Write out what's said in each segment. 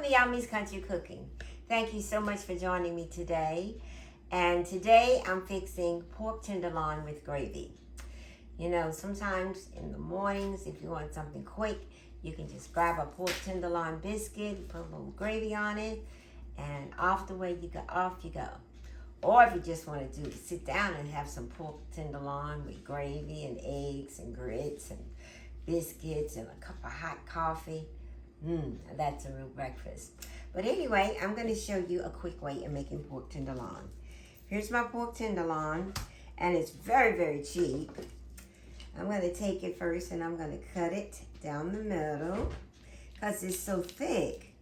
to Yummie's Country Cooking. Thank you so much for joining me today. And today I'm fixing pork tenderloin with gravy. You know, sometimes in the mornings, if you want something quick, you can just grab a pork tenderloin biscuit, put a little gravy on it, and off you go. Or if you just want to sit down and have some pork tenderloin with gravy and eggs and grits and biscuits and a cup of hot coffee. That's a real breakfast. But anyway, I'm going to show you a quick way of making pork tenderloin. Here's my pork tenderloin, and it's very, very cheap. I'm going to take it first, and I'm going to cut it down the middle because it's so thick.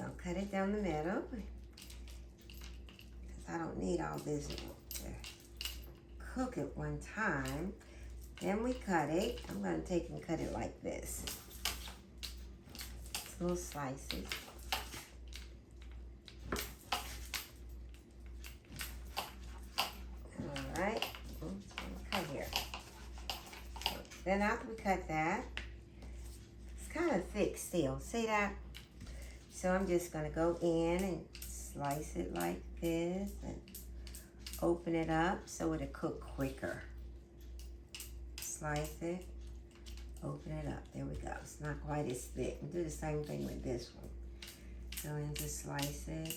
I'll cut it down the middle because I don't need all this to cook it one time. Then we cut it. I'm going to take and cut it like this. Little slices. Alright, cut here. Then after we cut that, it's kind of thick still. See that? So I'm just going to go in and slice it like this and open it up so it'll cook quicker. Slice it. Open it up. There we go. It's not quite as thick. We'll do the same thing with this one. Go in, just slice it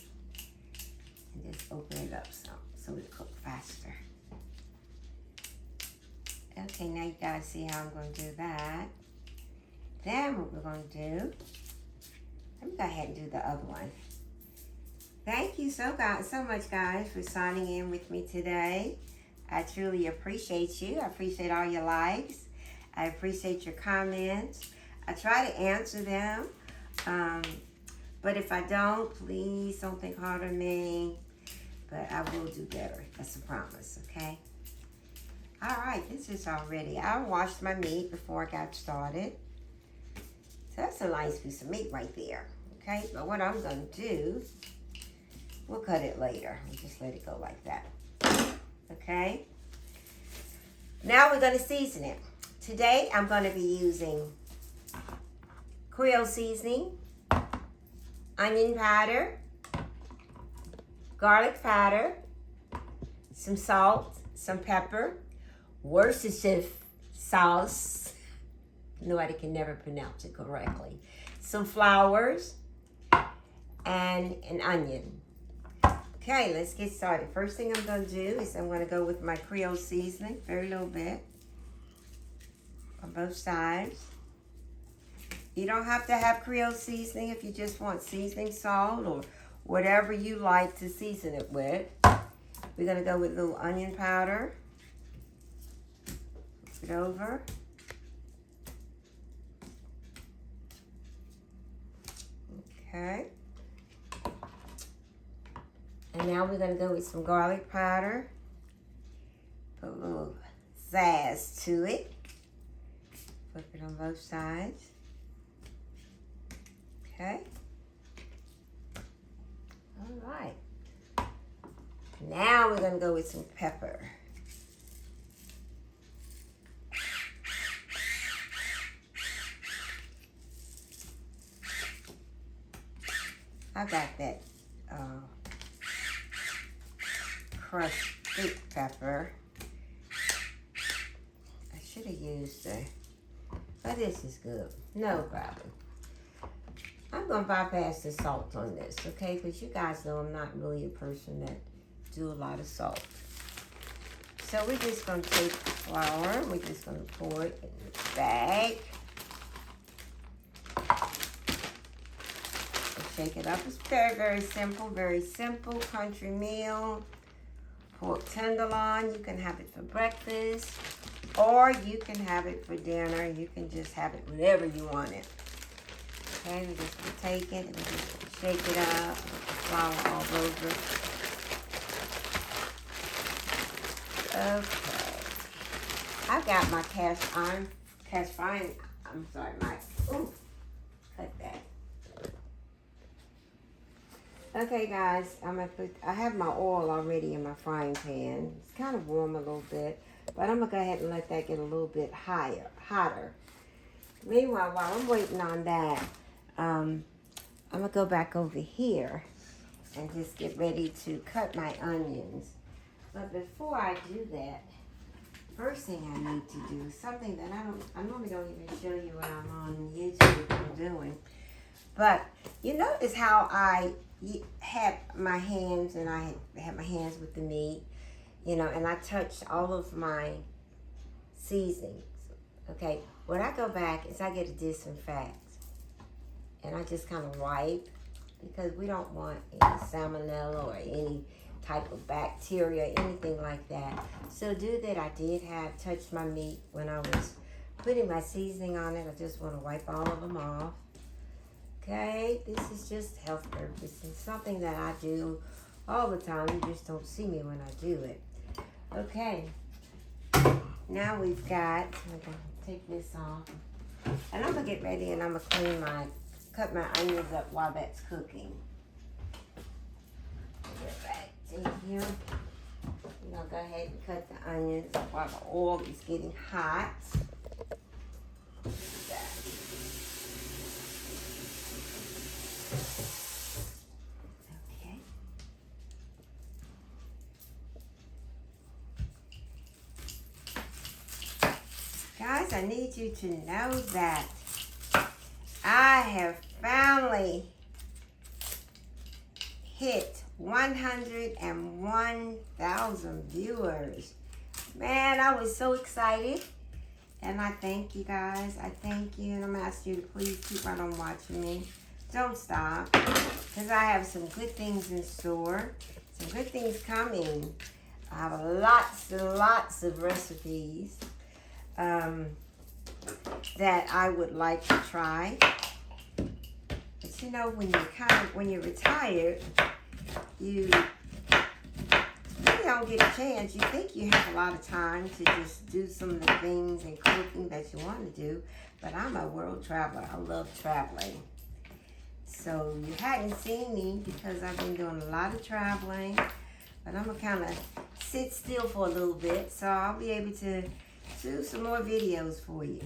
and just open it up so it'll cook faster. Okay, now you guys see how I'm going to do that. Then what we're going to do, let me go ahead and do the other one. Thank you so much, guys, for signing in with me today. I truly appreciate you. I appreciate all your likes. I appreciate your comments. I try to answer them. But if I don't, please don't think hard on me. But I will do better. That's a promise, okay? All right, this is all ready. I washed my meat before I got started. So that's a nice piece of meat right there, okay? But what I'm going to do, we'll cut it later. We'll just let it go like that, okay? Now we're going to season it. Today, I'm going to be using Creole seasoning, onion powder, garlic powder, some salt, some pepper, Worcestershire sauce. Nobody can never pronounce it correctly. Some flowers, and an onion. Okay, let's get started. First thing I'm going to do is I'm going to go with my Creole seasoning, very little bit. On both sides. You don't have to have Creole seasoning if you just want seasoning salt or whatever you like to season it with. We're going to go with a little onion powder. Flip it over. Okay. And now we're going to go with some garlic powder. Put a little zazz to it. Flip it on both sides. Okay. All right. Now we're going to go with some pepper. I got that crushed big pepper. I should have used it. But this is good. No problem. I'm going to bypass the salt on this, okay? Because you guys know I'm not really a person that do a lot of salt. So we're just going to take the flour. We're just going to pour it in the bag. And shake it up. It's very, very simple country meal. Pork tenderloin. You can have it for breakfast. Or you can have it for dinner. You can just have it whenever you want it. Okay, we're just going to take it and just shake it up. With the flour all over. Okay. I've got my cut that. Okay, guys, I have my oil already in my frying pan. It's kind of warm a little bit. But I'm going to go ahead and let that get a little bit hotter. Meanwhile, while I'm waiting on that, I'm going to go back over here and just get ready to cut my onions. But before I do that, first thing I need to do is something that I normally don't even show you when I'm on YouTube what I'm doing. But you notice how I have my hands, and I have my hands with the meat, you know, and I touched all of my seasonings. Okay, when I go back is I get a disinfect, and I just kind of wipe, because we don't want any salmonella or any type of bacteria, anything like that. So do that. I did have touched my meat when I was putting my seasoning on it. I just want to wipe all of them off. Okay, this is just health purpose. It's something that I do all the time. You just don't see me when I do it. Okay, now we've got, I'm going to take this off. And I'm going to get ready and I'm going to cut my onions up while that's cooking. Get right in here. I'm going to go ahead and cut the onions while the oil is getting hot. Okay. Guys, I need you to know that I have finally hit 101,000 viewers. Man, I was so excited. And I thank you guys. I thank you. And I'm going to ask you to please keep right on watching me. Don't stop. Because I have some good things in store. Some good things coming. I have lots and lots of recipes that I would like to try. But you know, when you're retired, you don't get a chance. You think you have a lot of time to just do some of the things and cooking that you want to do. But I'm a world traveler. I love traveling. So you hadn't seen me because I've been doing a lot of traveling. But I'm going to kind of sit still for a little bit. So I'll be able to do some more videos for you.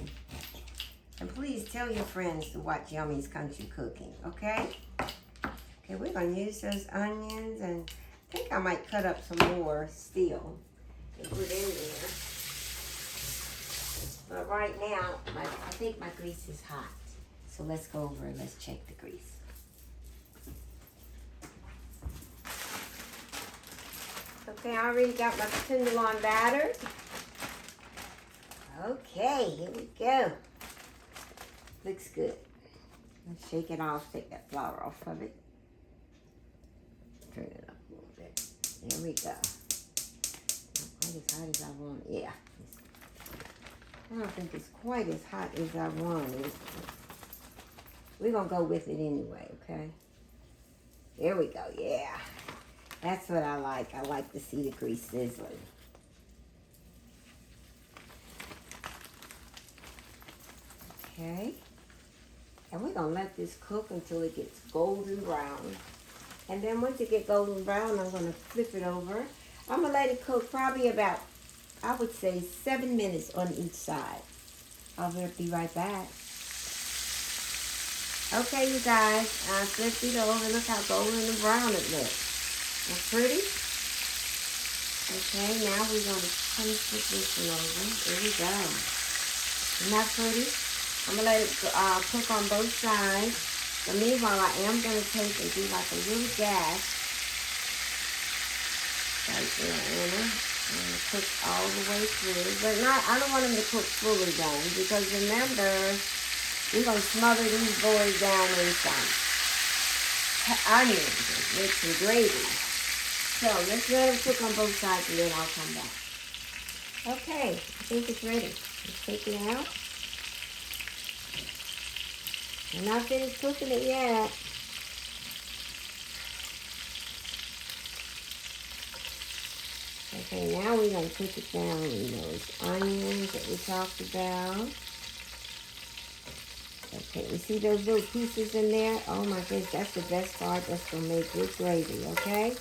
And please tell your friends to watch Yummie's Country Cooking, okay? Okay, we're going to use those onions, and I think I might cut up some more still and put in there. But right now, I think my grease is hot. So let's go over and let's check the grease. Okay, I already got my Tenderloin batter. Okay, here we go. Looks good. Let's shake it off, take that flour off of it. Turn it up a little bit. There we go. Not quite as hot as I want. Yeah. I don't think it's quite as hot as I wanted. We're going to go with it anyway, okay? There we go. Yeah. That's what I like. I like to see the grease sizzling. Okay. And we're going to let this cook until it gets golden brown. And then once it gets golden brown, I'm going to flip it over. I'm going to let it cook probably about, I would say, 7 minutes on each side. I'll be right back. Okay, you guys, I flipped it over. Look how golden and brown it looks. That's pretty. Okay, now we're going to flip this one over. There we go. Isn't that pretty? I'm going to let it cook on both sides. But meanwhile, I am going to take and do like a little dash right there in it. I'm going to cook all the way through. But I don't want them to cook fully down, because remember, we're going to smother these boys down in some onions with some gravy. So let's let them cook on both sides and then I'll come back. Okay, I think it's ready. Let's take it out. I'm not finished cooking it yet. Okay, now we're going to cook it down in those onions that we talked about. Okay, you see those little pieces in there? Oh my goodness, that's the best part. That's going to make good gravy, okay?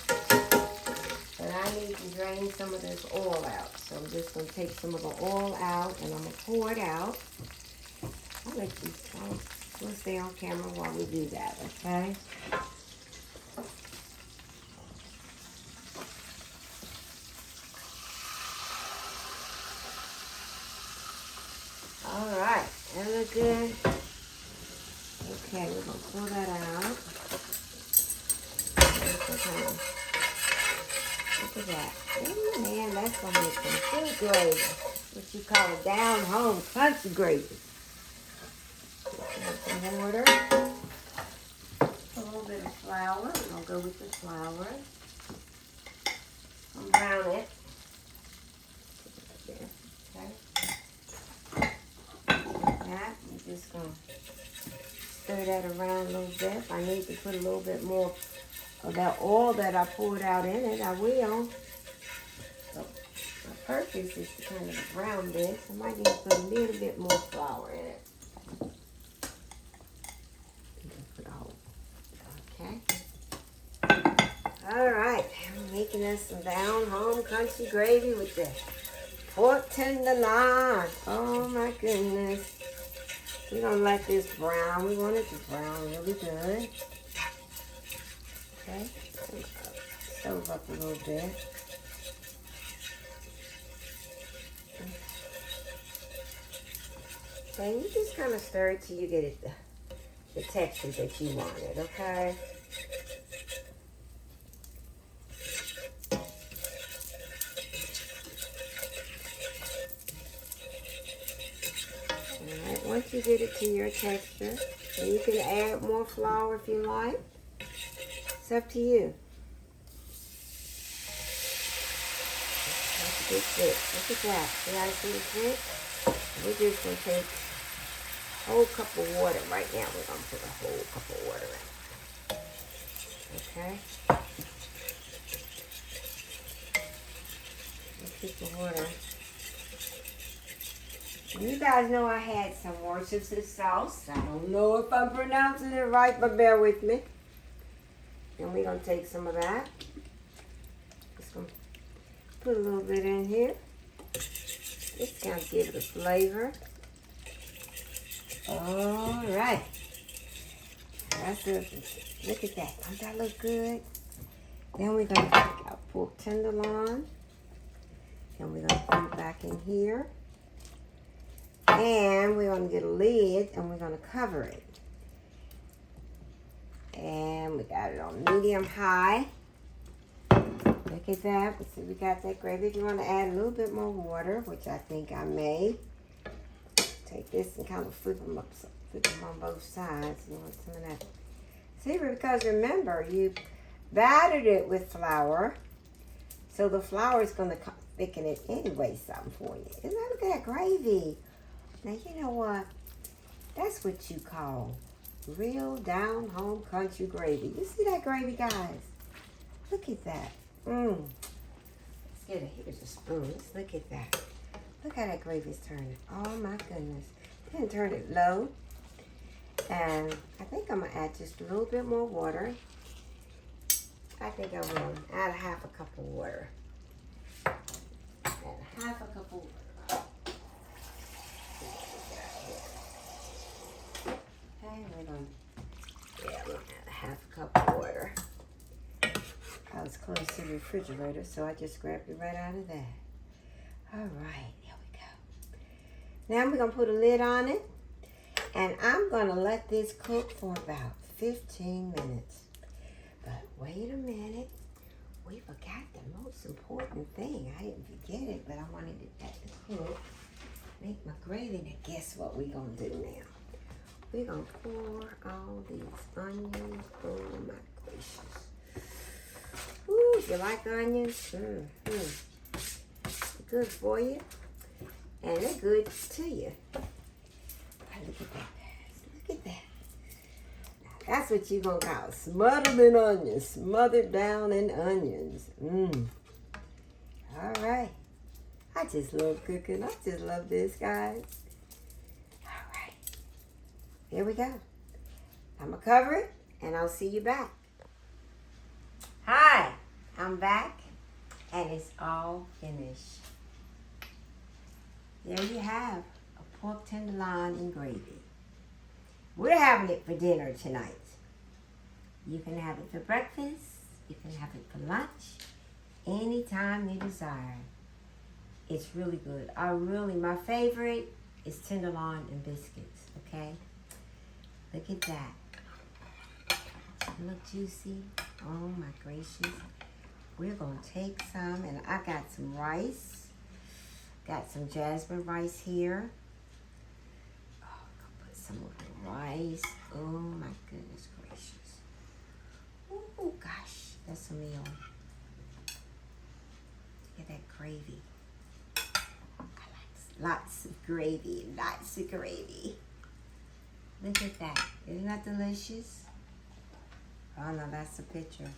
But I need to drain some of this oil out. So I'm just going to take some of the oil out and I'm going to pour it out. I'll let you We'll stay on camera while we do that, okay? All right, that look good. Okay, we're gonna pull that out. Look at that. Oh man, that's gonna make some good gravy. What you call a down home country gravy. Some water. A little bit of flour. We're gonna go with the flour. I'm brown it. Okay. That. I'm just gonna stir that around a little bit. If I need to put a little bit more of that oil that I poured out in it, I will. So my purpose is to kind of brown this. I might need to put a little bit more flour in it. Okay. All right, I'm making us some down home country gravy with the pork tenderloin. Oh my goodness. We're gonna let this brown. We want it to brown really good. Okay, stove up a little bit. Okay, you just kind of stir it till you get it the texture that you want it, okay? Alright, once you get it to your texture, then you can add more flour if you like. It's up to you. That's a good thick. Look at that. See how it's thick? We're just going to take a whole cup of water right now. We're going to put a whole cup of water in. Okay? Let's keep the water. You guys know I had some Worcestershire sauce. I don't know if I'm pronouncing it right, but bear with me. And we're going to take some of that. Just going to put a little bit in here. Just kind of give it a flavor. All right. That's it. Look at that. Don't that look good? Then we're going to take our pork tenderloin. And we're going to put it back in here. And we're going to get a lid and we're going to cover it. And we got it on medium high. Look at that. See, we got that gravy. If you want to add a little bit more water, which I think I may, take this and kind of flip them on both sides. You want some of that. See, because remember, you battered it with flour, so the flour is going to thicken it anyway, something for you. Isn't that, look at that gravy? Now, you know what? That's what you call real down home country gravy. You see that gravy, guys? Look at that. Let's get it. Here's a spoon. Let's look at that. Look how that gravy's turning. Oh my goodness. Then turn it low. And I think I'm going to add just a little bit more water. I think I will add a half a cup of water. Add a half a cup of water. Okay, we're going to add a half a cup of water. I was close to the refrigerator, so I just grabbed it right out of there. All right, here we go. Now we're going to put a lid on it, and I'm going to let this cook for about 15 minutes. But wait a minute. We forgot the most important thing. I didn't forget it, but I wanted it to cook. Make my gravy. Now guess what we're going to do now? We're going to pour all these onions. Oh my gracious. Ooh, you like onions? Good for you. And they're good to you. Look at that, guys. Look at that. Now, that's what you're going to call smothered in onions. Smothered down in onions. All right. I just love cooking. I just love this, guys. All right. Here we go. I'm going to cover it, and I'll see you back. Hi, I'm back, and it's all finished. There you have a pork tenderloin and gravy. We're having it for dinner tonight. You can have it for breakfast. You can have it for lunch. Anytime you desire. It's really good. My favorite is tenderloin and biscuits, okay? Look at that. Look juicy. Oh my gracious. We're gonna take some, and I got some rice. Got some jasmine rice here. Oh, I'm gonna put some of the rice. Oh my goodness gracious. Oh gosh, that's a meal. Look at that gravy. Lots of gravy, lots of gravy. Look at that. Isn't that delicious? Oh no, that's the picture.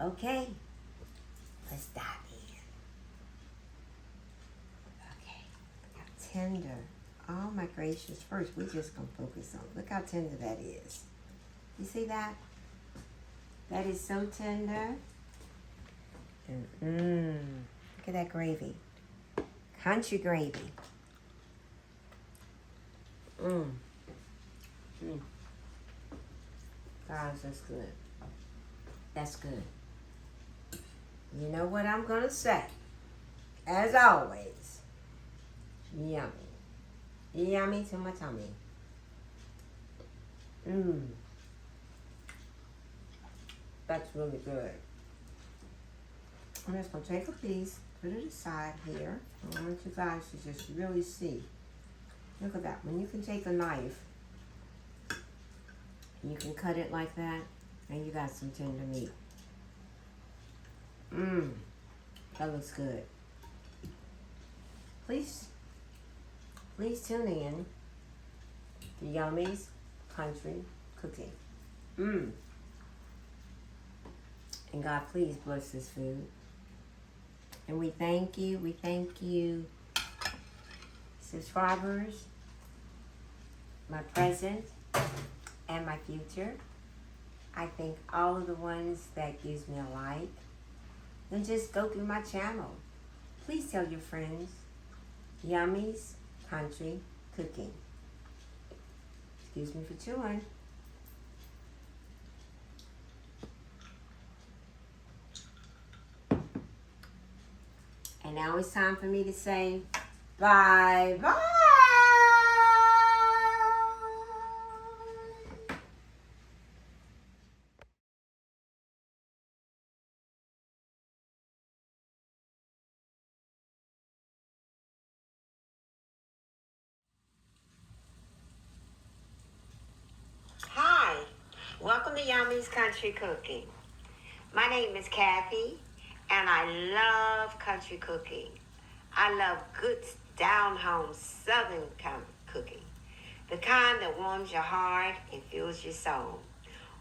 Okay, let's dive in. Okay, look how tender. Oh my gracious. First, we're just gonna focus on, look how tender that is. You see that? That is so tender. Look at that gravy. Country gravy. Guys, that's good. That's good. You know what I'm gonna say? As always, yummy. Yummy to my tummy. That's really good. I'm just gonna take a piece, put it aside here. I want you guys to just really see. Look at that. When you can take a knife, and you can cut it like that, and you got some tender meat. That looks good. Please tune in to Yummie's Country Cooking. And God, please bless this food. And we thank you, subscribers, my present and my future. I thank all of the ones that gives me a like. Then just go through my channel. Please tell your friends. Yummie's Country Cooking. Excuse me for chewing. And now it's time for me to say bye-bye. Hi, welcome to Yummie's Country Cooking. My name is Kathy, and I love country cooking. I love good, down-home, southern kind of cooking. The kind that warms your heart and fills your soul.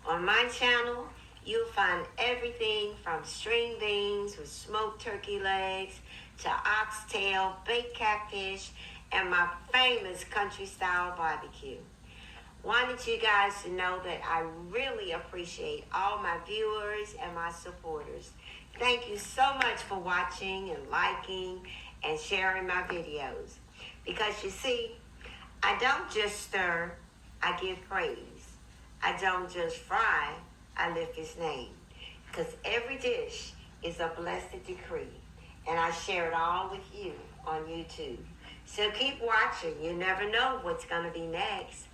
On my channel, you'll find everything from string beans with smoked turkey legs to oxtail, baked catfish, and my famous country-style barbecue. Wanted you guys to know that I really appreciate all my viewers and my supporters. Thank you so much for watching and liking and sharing my videos. Because you see, I don't just stir, I give praise. I don't just fry, I lift his name. Because every dish is a blessed decree. And I share it all with you on YouTube. So keep watching. You never know what's going to be next.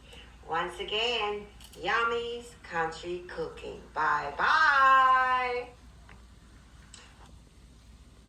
Once again, Yummie's Country Cooking. Bye-bye.